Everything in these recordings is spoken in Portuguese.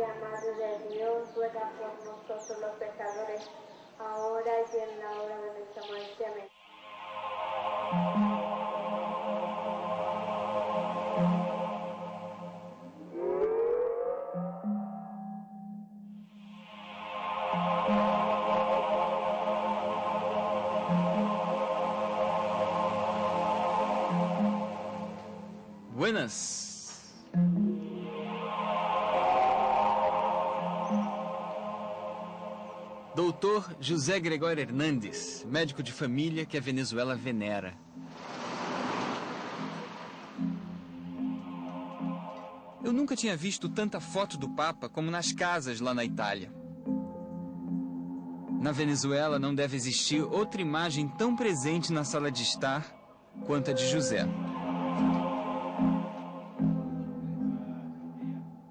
María, Madre de Dios, ruega por nosotros los pecadores, ahora y en la hora de nuestra muerte. Amén. Buenas. Doutor José Gregório Hernández, médico de família que a Venezuela venera. Eu nunca tinha visto tanta foto do Papa como nas casas lá na Itália. Na Venezuela não deve existir outra imagem tão presente na sala de estar quanto a de José.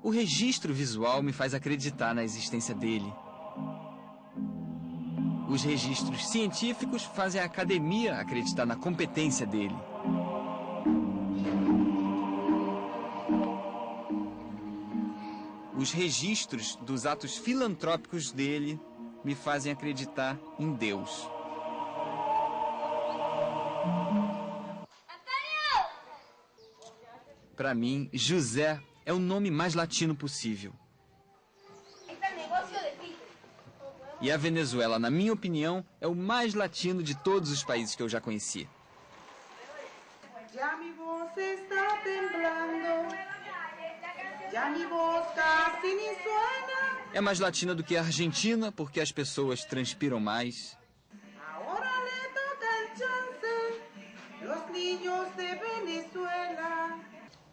O registro visual me faz acreditar na existência dele. Os registros científicos fazem a academia acreditar na competência dele. Os registros dos atos filantrópicos dele me fazem acreditar em Deus. Para mim, José é o nome mais latino possível. E a Venezuela, na minha opinião, é o mais latino de todos os países que eu já conheci. É mais latina do que a Argentina, porque as pessoas transpiram mais.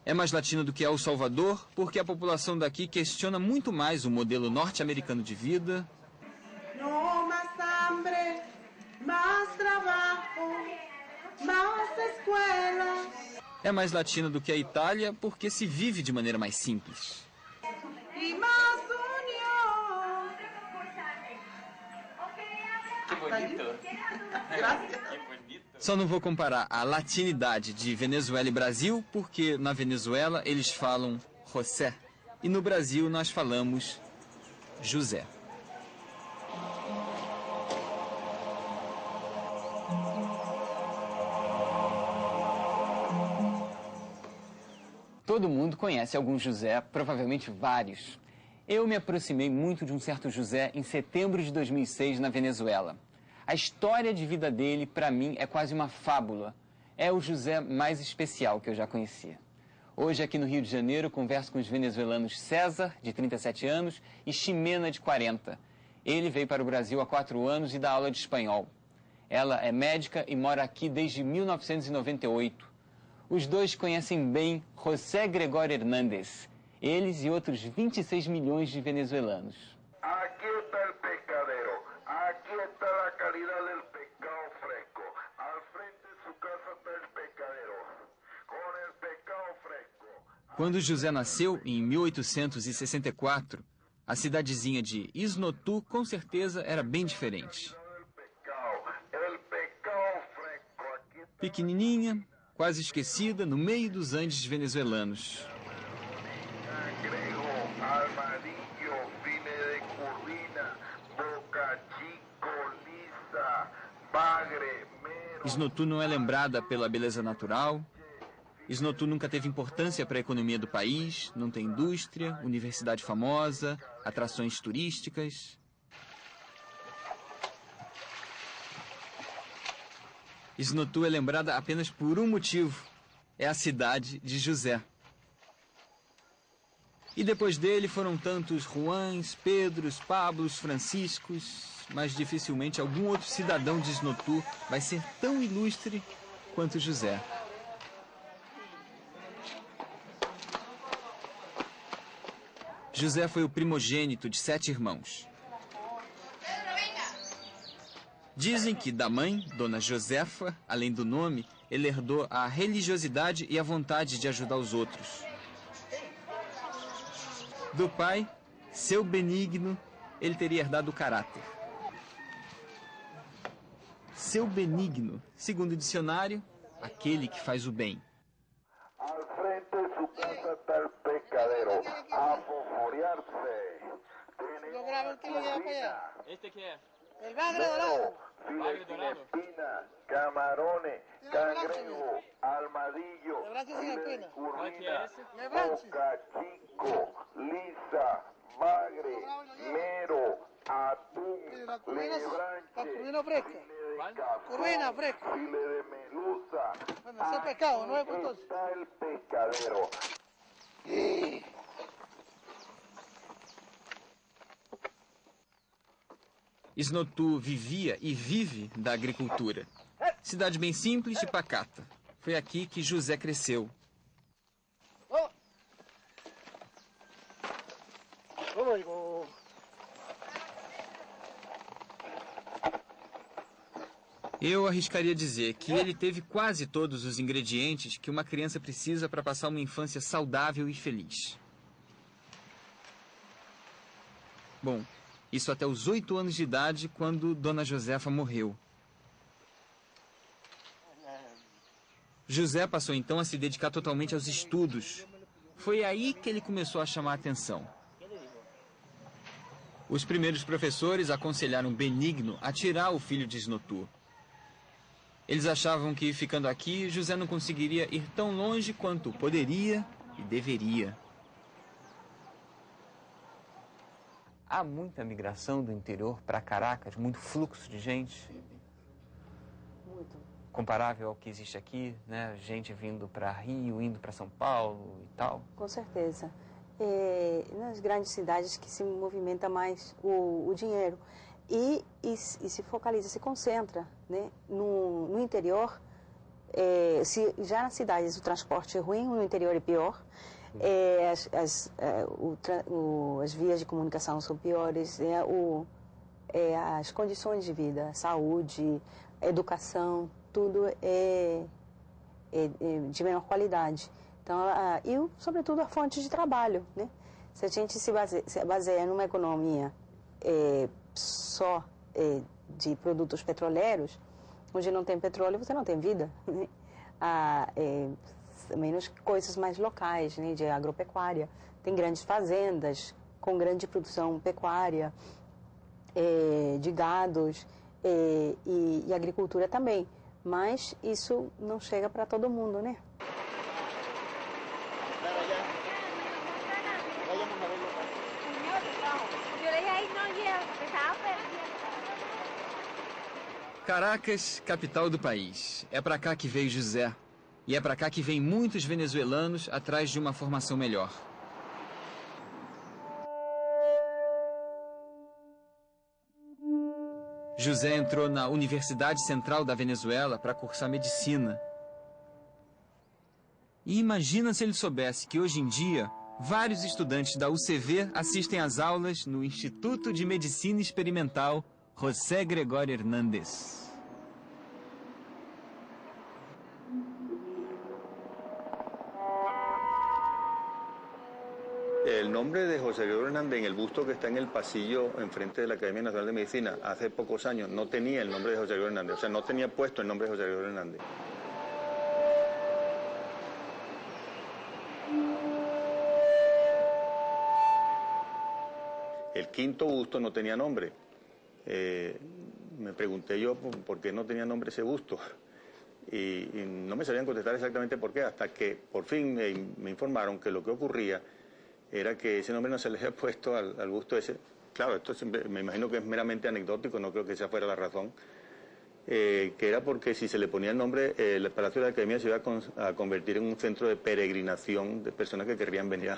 É mais latina do que El Salvador, porque a população daqui questiona muito mais o modelo norte-americano de vida. No más hambre, más trabajo, más escuela. É mais latina do que a Itália, porque se vive de maneira mais simples. E más unión. Que bonito. Só não vou comparar a latinidade de Venezuela e Brasil, porque na Venezuela eles falam José e no Brasil nós falamos José. Todo mundo conhece algum José, provavelmente vários. Eu me aproximei muito de um certo José em setembro de 2006 na Venezuela. A história de vida dele, para mim, é quase uma fábula. É o José mais especial que eu já conhecia. Hoje, aqui no Rio de Janeiro, converso com os venezuelanos César, de 37 anos, e Ximena, de 40. Ele veio para o Brasil há 4 anos e dá aula de espanhol. Ela é médica e mora aqui desde 1998. Os dois conhecem bem José Gregório Hernández, eles e outros 26 milhões de venezuelanos. Aqui está o pescadero, aqui está a qualidade do pescado fresco. Al frente de sua casa está o pescadero, com o pescado fresco. Quando José nasceu, em 1864, a cidadezinha de Isnotu, com certeza, era bem diferente. Pequenininha, quase esquecida, no meio dos Andes venezuelanos. Isnotu não é lembrada pela beleza natural. Isnotu nunca teve importância para a economia do país, não tem indústria, universidade famosa, atrações turísticas. Isnotu é lembrada apenas por um motivo, é a cidade de José. E depois dele foram tantos Juans, Pedros, Pablos, Franciscos, mas dificilmente algum outro cidadão de Isnotu vai ser tão ilustre quanto José. José foi o primogênito de 7 irmãos. Dizem que da mãe, Dona Josefa, além do nome, ele herdou a religiosidade e a vontade de ajudar os outros. Do pai, seu Benigno, ele teria herdado o caráter. Seu Benigno, segundo o dicionário, aquele que faz o bem. Al frente de su casa está el pescadero, a fosforearse. graba el que lo lleva para allá. Este que é? El bagre dorado. Bagre dorado? espina, camarones, cangrejo, armadillo, De brazo sin espina. Qual que é esse? De brazo. boca chico, lisa, bagre, mero, atún, Y la curvina lebranche, fresca. file de ¿Cuál? cazón, Curvina fresca. file de melusa. Bueno, ese es pescado, no es Aquí puntos. está el pescadero. Esnotu vivia e vive da agricultura. Cidade bem simples e pacata. Foi aqui que José cresceu. Eu arriscaria dizer que ele teve quase todos os ingredientes que uma criança precisa para passar uma infância saudável e feliz. Bom, isso até os 8 anos de idade, quando Dona Josefa morreu. José passou então a se dedicar totalmente aos estudos. Foi aí que ele começou a chamar a atenção. Os primeiros professores aconselharam Benigno a tirar o filho de Esnotu. Eles achavam que, ficando aqui, José não conseguiria ir tão longe quanto poderia e deveria. Há muita migração do interior para Caracas, muito fluxo de gente. Muito. Comparável ao que existe aqui, né? Gente vindo para Rio, indo para São Paulo e tal. Com certeza. Nas grandes cidades que se movimenta mais o dinheiro e se focaliza, se concentra, né? No interior, se já nas cidades o transporte é ruim, no interior é pior. As vias de comunicação são piores, as condições de vida, saúde, educação, tudo é de menor qualidade. Então, e sobretudo a fonte de trabalho, né? Se a gente se baseia numa economia só de produtos petroleiros, onde não tem petróleo você não tem vida, né? Menos coisas mais locais, né, de agropecuária. Tem grandes fazendas com grande produção pecuária, de gados e agricultura também. Mas isso não chega para todo mundo, né? Caracas, capital do país. É para cá que veio José. E é para cá que vêm muitos venezuelanos atrás de uma formação melhor. José entrou na Universidade Central da Venezuela para cursar medicina. E imagina se ele soubesse que hoje em dia vários estudantes da UCV assistem às aulas no Instituto de Medicina Experimental José Gregorio Hernández. El nombre de José Gregorio Hernández en el busto que está en el pasillo enfrente de la Academia Nacional de Medicina hace pocos años no tenía el nombre de José Gregorio Hernández, o sea, no tenía puesto el nombre de José Gregorio Hernández. El quinto busto no tenía nombre. Me pregunté yo por qué no tenía nombre ese busto y no me sabían contestar exactamente por qué, hasta que por fin me informaron que lo que ocurría era que ese nombre no se le había puesto al busto ese. Claro, esto siempre, me imagino que es meramente anecdótico, no creo que esa fuera la razón. Que era porque si se le ponía el nombre, el Palacio de la Academia se iba a convertir en un centro de peregrinación de personas que querrían venir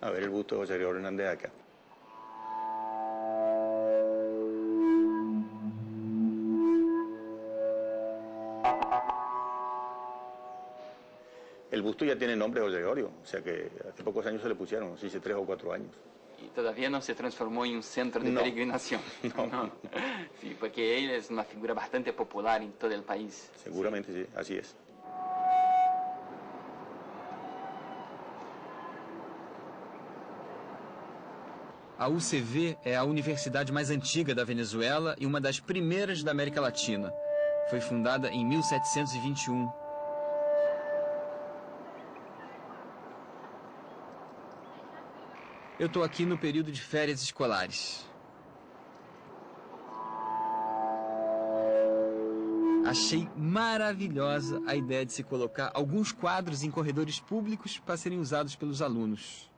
a ver el busto de José Gregorio Hernández acá. El busto ya tiene nombre José Gregorio, o sea que hace pocos años se le pusieron, no sé si 3 o 4 años. E todavía não se transformou em um centro de peregrinação. Não. Sí, porque ele é uma figura bastante popular em todo o país. Seguramente sí, así es. A UCV é a universidade mais antiga da Venezuela e uma das primeiras da América Latina. Foi fundada em 1721. Eu estou aqui no período de férias escolares. Achei maravilhosa a ideia de se colocar alguns quadros em corredores públicos para serem usados pelos alunos.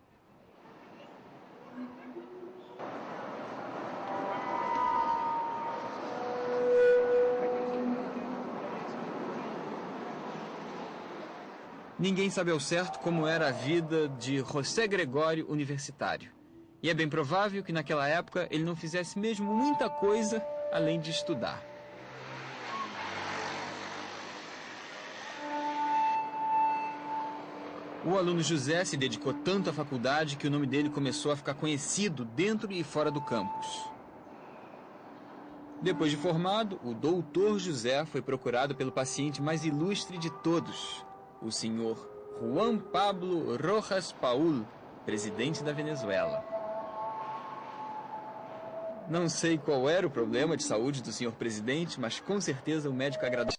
Ninguém sabe ao certo como era a vida de José Gregório universitário. E é bem provável que naquela época ele não fizesse mesmo muita coisa além de estudar. O aluno José se dedicou tanto à faculdade que o nome dele começou a ficar conhecido dentro e fora do campus. Depois de formado, o doutor José foi procurado pelo paciente mais ilustre de todos, o senhor Juan Pablo Rojas Paul, presidente da Venezuela. Não sei qual era o problema de saúde do senhor presidente, mas com certeza o médico agradou.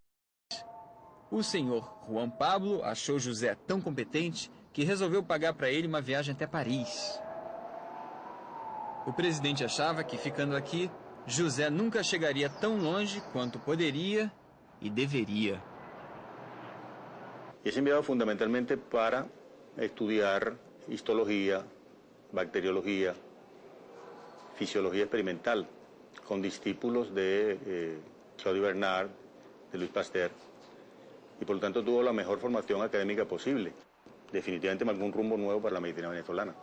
O senhor Juan Pablo achou José tão competente que resolveu pagar para ele uma viagem até Paris. O presidente achava que, ficando aqui, José nunca chegaria tão longe quanto poderia e deveria. Y es enviado fundamentalmente para estudiar histología, bacteriología, fisiología experimental, con discípulos de Claudio Bernard, de Luis Pasteur, y por lo tanto tuvo la mejor formación académica posible. Definitivamente marcó un rumbo nuevo para la medicina venezolana.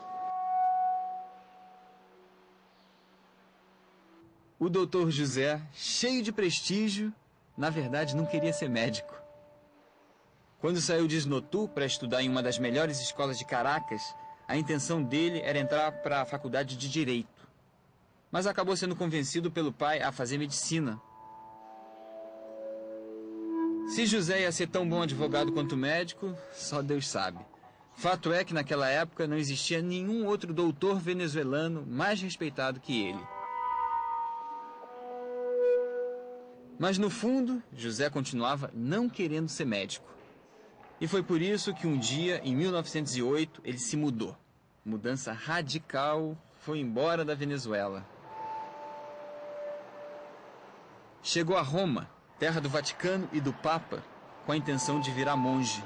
O doutor José, cheio de prestígio, na verdade não queria ser médico. Quando saiu de Esnotu para estudar em uma das melhores escolas de Caracas, a intenção dele era entrar para a faculdade de Direito. Mas acabou sendo convencido pelo pai a fazer medicina. Se José ia ser tão bom advogado quanto médico, só Deus sabe. Fato é que naquela época não existia nenhum outro doutor venezuelano mais respeitado que ele. Mas no fundo, José continuava não querendo ser médico. E foi por isso que um dia, em 1908, ele se mudou. Mudança radical, foi embora da Venezuela. Chegou a Roma, terra do Vaticano e do Papa, com a intenção de virar monge.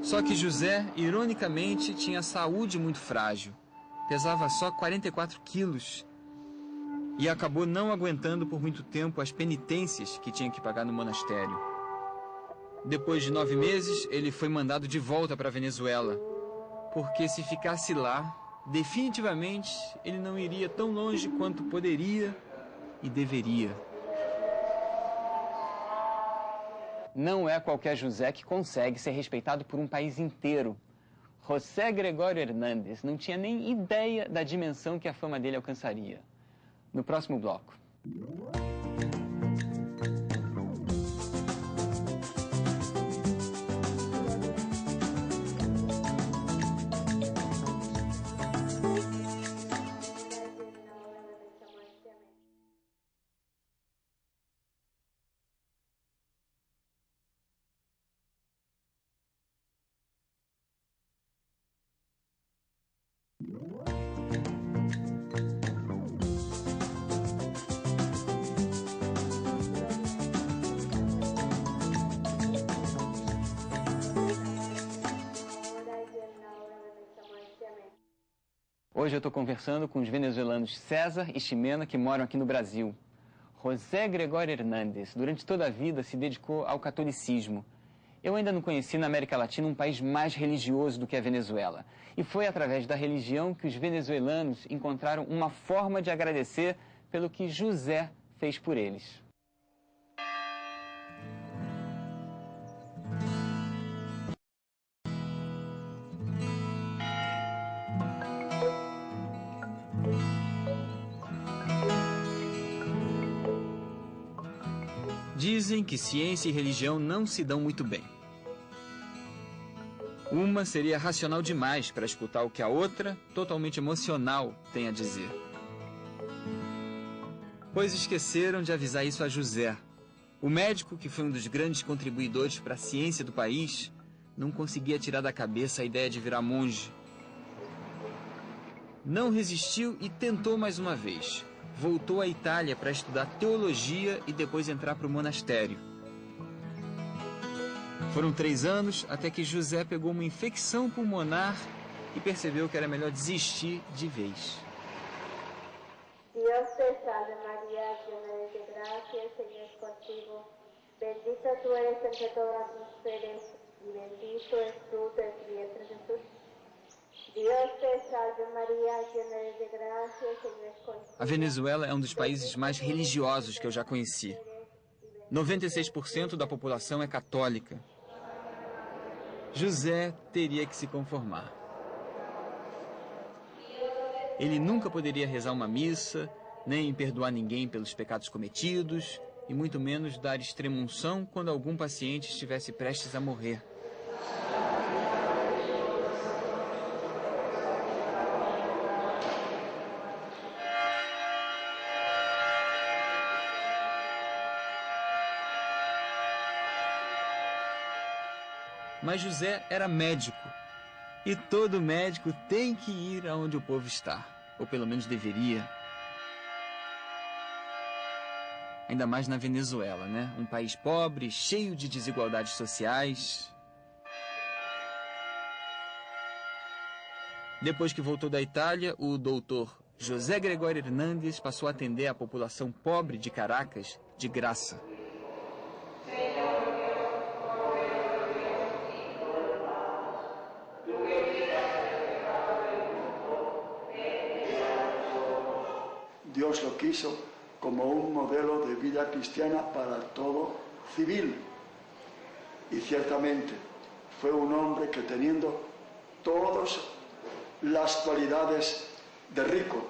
Só que José, ironicamente, tinha saúde muito frágil. Pesava só 44 quilos e acabou não aguentando por muito tempo as penitências que tinha que pagar no monastério. Depois de 9 meses, ele foi mandado de volta para a Venezuela, porque se ficasse lá, definitivamente ele não iria tão longe quanto poderia e deveria. Não é qualquer José que consegue ser respeitado por um país inteiro. José Gregório Hernández não tinha nem ideia da dimensão que a fama dele alcançaria. No próximo bloco. Hoje eu estou conversando com os venezuelanos César e Ximena, que moram aqui no Brasil. José Gregório Hernández, durante toda a vida, se dedicou ao catolicismo. Eu ainda não conheci na América Latina um país mais religioso do que a Venezuela. E foi através da religião que os venezuelanos encontraram uma forma de agradecer pelo que José fez por eles. Dizem que ciência e religião não se dão muito bem. Uma seria racional demais para escutar o que a outra, totalmente emocional, tem a dizer. Pois esqueceram de avisar isso a José. O médico, que foi um dos grandes contribuidores para a ciência do país, não conseguia tirar da cabeça a ideia de virar monge. Não resistiu e tentou mais uma vez. voltou à Itália para estudar teologia e depois entrar para o monastério. Foram 3 anos até que José pegou uma infecção pulmonar e percebeu que era melhor desistir de vez. Dios te salve María, llena de gracia, el Señor es contigo. Bendita tú eres entre todas las mujeres y bendito es fruto de tu vientre Jesús. Dios te salve María, llena de gracia, el Señor es contigo. A Venezuela é um dos países mais religiosos que eu já conheci. 96% da população é católica. José teria que se conformar. Ele nunca poderia rezar uma missa, nem perdoar ninguém pelos pecados cometidos, e muito menos dar extrema-unção quando algum paciente estivesse prestes a morrer. Mas José era médico, e todo médico tem que ir aonde o povo está, ou pelo menos deveria. Ainda mais na Venezuela, né? Um país pobre, cheio de desigualdades sociais. Depois que voltou da Itália, o doutor José Gregório Hernández passou a atender a população pobre de Caracas de graça. Dios lo quiso como un modelo de vida cristiana para todo civil. Y ciertamente fue un hombre que, teniendo todas las cualidades de rico,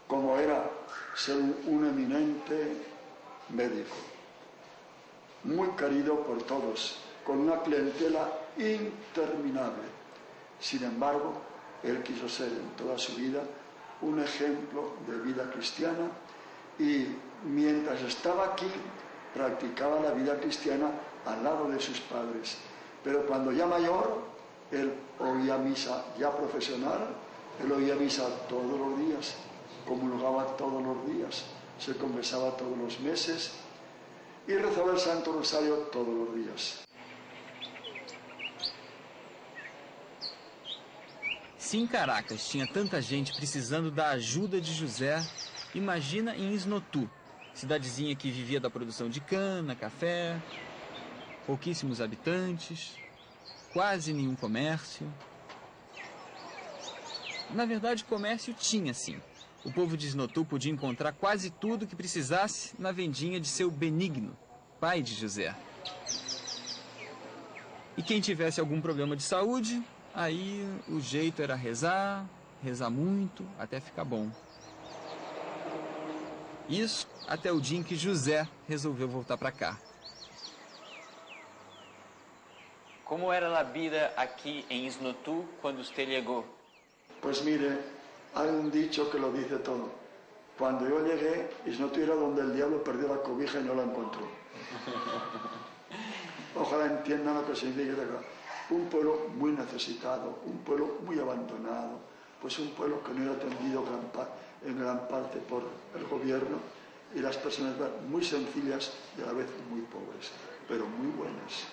como era ser un eminente médico, muy querido por todos, con una clientela interminable. Sin embargo, él quiso ser en toda su vida un ejemplo de vida cristiana, y mientras estaba aquí practicaba la vida cristiana al lado de sus padres. Pero cuando ya mayor, él oía misa, ya profesional, él oía misa todos los días, comulgaba todos los días, se confesaba todos los meses y rezaba el Santo Rosario todos los días. Se em Caracas tinha tanta gente precisando da ajuda de José, imagina em Isnotu, cidadezinha que vivia da produção de cana, café, pouquíssimos habitantes, quase nenhum comércio. Na verdade, comércio tinha sim. O povo de Isnotu podia encontrar quase tudo que precisasse na vendinha de seu Benigno, pai de José. E quem tivesse algum problema de saúde, aí o jeito era rezar, rezar muito, até ficar bom. Isso até o dia em que José resolveu voltar para cá. Como era a vida aqui em Isnotu quando você chegou? Pues mire, hay un dicho que lo dice todo. Cuando yo llegué, Isnotu era donde el diablo perdió la cobija y no la encontró. Ojalá entiendan lo que significa un pueblo muy necesitado, un pueblo muy abandonado, pues un pueblo que no era atendido en gran parte por el gobierno, y las personas muy sencillas y a la vez muy pobres, pero muy buenas.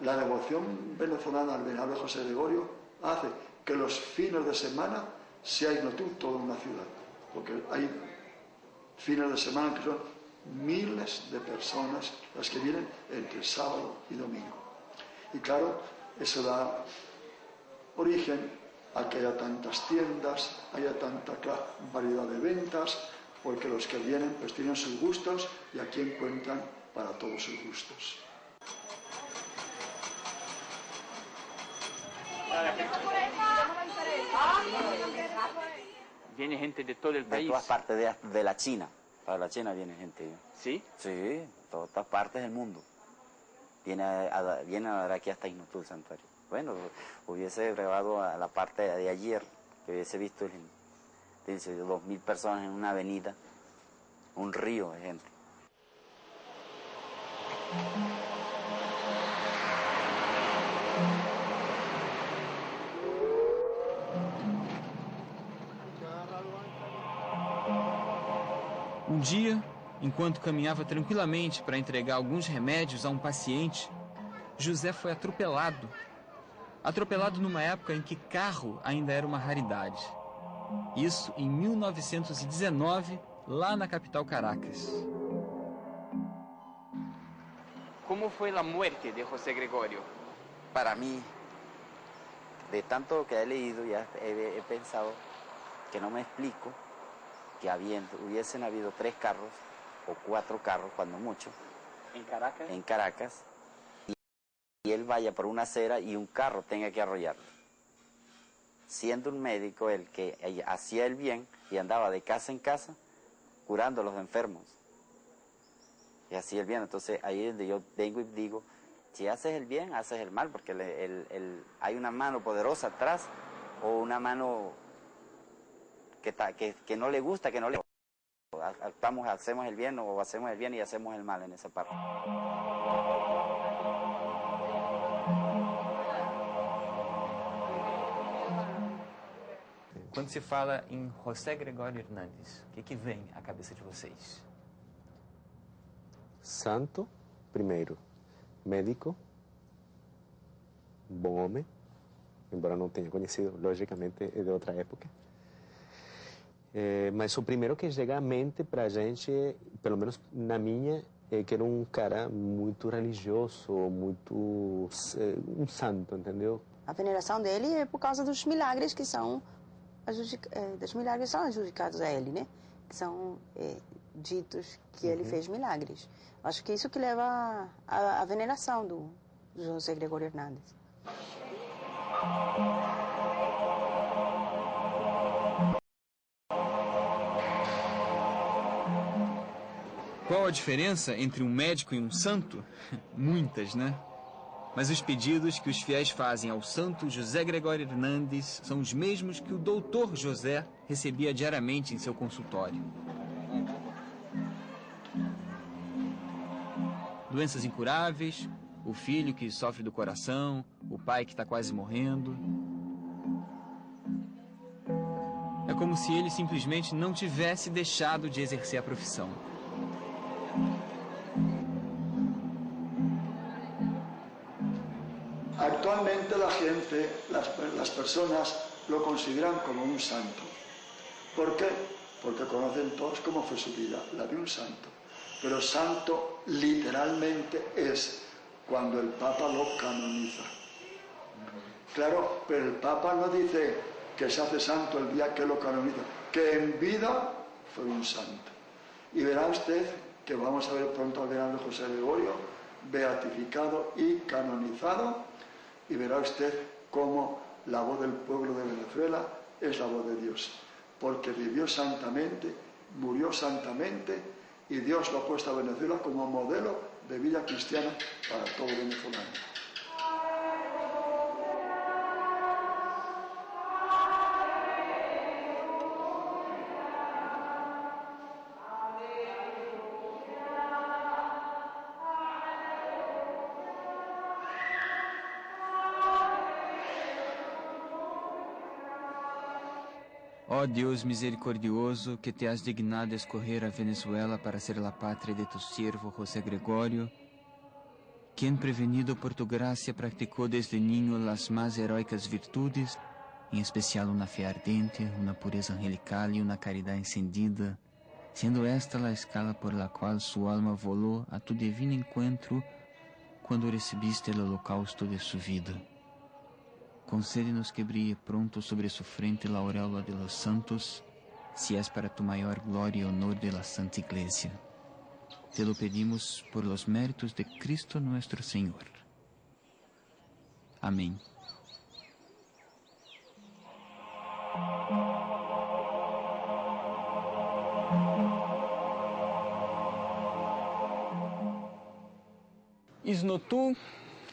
La devoción venezolana al venerable José Gregorio hace que los fines de semana sea Isnotu toda una ciudad, porque hay fines de semana que son miles de personas las que vienen entre sábado y domingo. Y claro, eso da origen a que haya tantas tiendas, haya tanta variedad de ventas, porque los que vienen pues tienen sus gustos y aquí encuentran para todos sus gustos. Viene gente de todo el país. De todas partes de la China. Para la China viene gente. ¿Sí? Sí, de todas partes del mundo. Viene a dar aquí hasta Isnotu, el santuario. Bueno, hubiese grabado a la parte de ayer, que hubiese visto 2.000 personas en una avenida, un río de gente. Um dia, enquanto caminhava tranquilamente para entregar alguns remédios a um paciente, José foi atropelado. Atropelado numa época em que carro ainda era uma raridade. Isso em 1919, lá na capital Caracas. Como foi a morte de José Gregorio? Para mí, de tanto que he leído, ya he pensado que no me explico que hubiesen habido 3 carros o 4 carros, cuando mucho, en Caracas, y él vaya por una acera y un carro tenga que arrollarlo. Siendo un médico el que hacía el bien y andaba de casa en casa curando a los enfermos. Y hacía el bien. Entonces ahí es donde yo vengo y digo, si haces el bien, haces el mal, porque hay una mano poderosa atrás o una mano que no le gusta, que no le... hacemos el bien o hacemos el bien y hacemos el mal en esa parte. Quando se fala em José Gregorio Hernández, o que vem à cabeça de vocês? Santo, primeiro, médico, bom homem, embora não tenha conhecido, logicamente é de outra época. Mas o primeiro que chega à mente para a gente, pelo menos na minha, é que era um cara muito religioso, muito um santo, entendeu? A veneração dele é por causa dos milagres que são adjudicados a ele, né? Que são ditos que ele fez milagres. Acho que isso que leva à veneração do José Gregorio Hernández. Qual a diferença entre um médico e um santo? Muitas, né? Mas os pedidos que os fiéis fazem ao santo José Gregorio Hernández são os mesmos que o doutor José recebia diariamente em seu consultório. Doenças incuráveis, o filho que sofre do coração, o pai que está quase morrendo. É como se ele simplesmente não tivesse deixado de exercer a profissão. Actualmente la gente, las personas lo consideran como un santo. ¿Por qué? Porque conocen todos cómo fue su vida, la de un santo. Pero santo literalmente es cuando el Papa lo canoniza. Claro, pero el Papa no dice que se hace santo el día que lo canoniza, que en vida fue un santo. Y verá usted que vamos a ver pronto al grande José Gregorio beatificado y canonizado, y verá usted cómo la voz del pueblo de Venezuela es la voz de Dios, porque vivió santamente, murió santamente, y Dios lo ha puesto a Venezuela como modelo de vida cristiana para todo venezolano. Ó Deus misericordioso, que te has dignado escoger a Venezuela para ser la patria de tu siervo José Gregorio, quien prevenido por tu gracia practicó desde niño las más heroicas virtudes, en especial una fe ardente, una pureza angelical y una caridad encendida, siendo esta la escala por la cual su alma voló a tu divino encuentro cuando recibiste el holocausto de su vida. Concédenos que brille pronto sobre su frente la aureola de los santos, si es para tu mayor gloria y honor de la Santa Iglesia. Te lo pedimos por los méritos de Cristo nuestro Señor. Amén. Isnotu,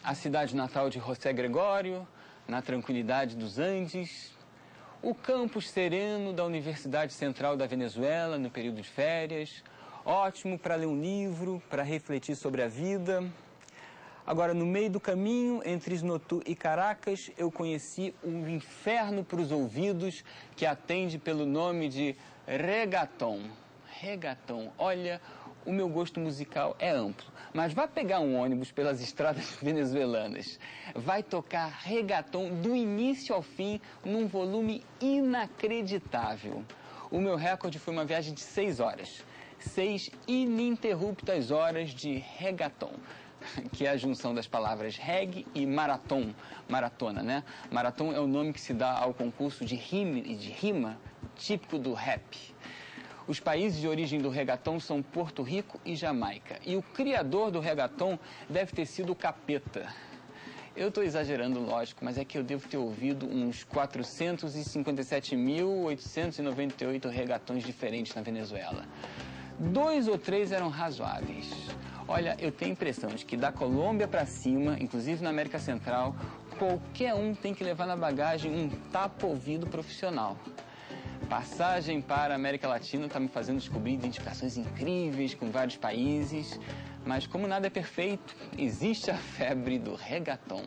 a cidade natal de José Gregorio, na tranquilidade dos Andes, o campus sereno da Universidade Central da Venezuela no período de férias, ótimo para ler um livro, para refletir sobre a vida. Agora, no meio do caminho entre Isnotu e Caracas, eu conheci um inferno para os ouvidos que atende pelo nome de reggaeton. reggaeton. Olha, o meu gosto musical é amplo, mas vá pegar um ônibus pelas estradas venezuelanas. Vai tocar reggaeton do início ao fim, num volume inacreditável. O meu recorde foi uma viagem de 6 horas. 6 ininterruptas horas de reggaeton, que é a junção das palavras reggae e marathon, maratona, né? Marathon é o nome que se dá ao concurso de rima típico do rap. Os países de origem do reggaeton são Porto Rico e Jamaica. E o criador do reggaeton deve ter sido o Capeta. Eu estou exagerando, lógico, mas é que eu devo ter ouvido uns 457.898 reggaetons diferentes na Venezuela. 2 ou 3 eram razoáveis. Olha, eu tenho a impressão de que da Colômbia para cima, inclusive na América Central, qualquer um tem que levar na bagagem um tapa-ouvido profissional. Passagem para a América Latina está me fazendo descobrir identificações incríveis com vários países, mas como nada é perfeito, existe a febre do reggaeton.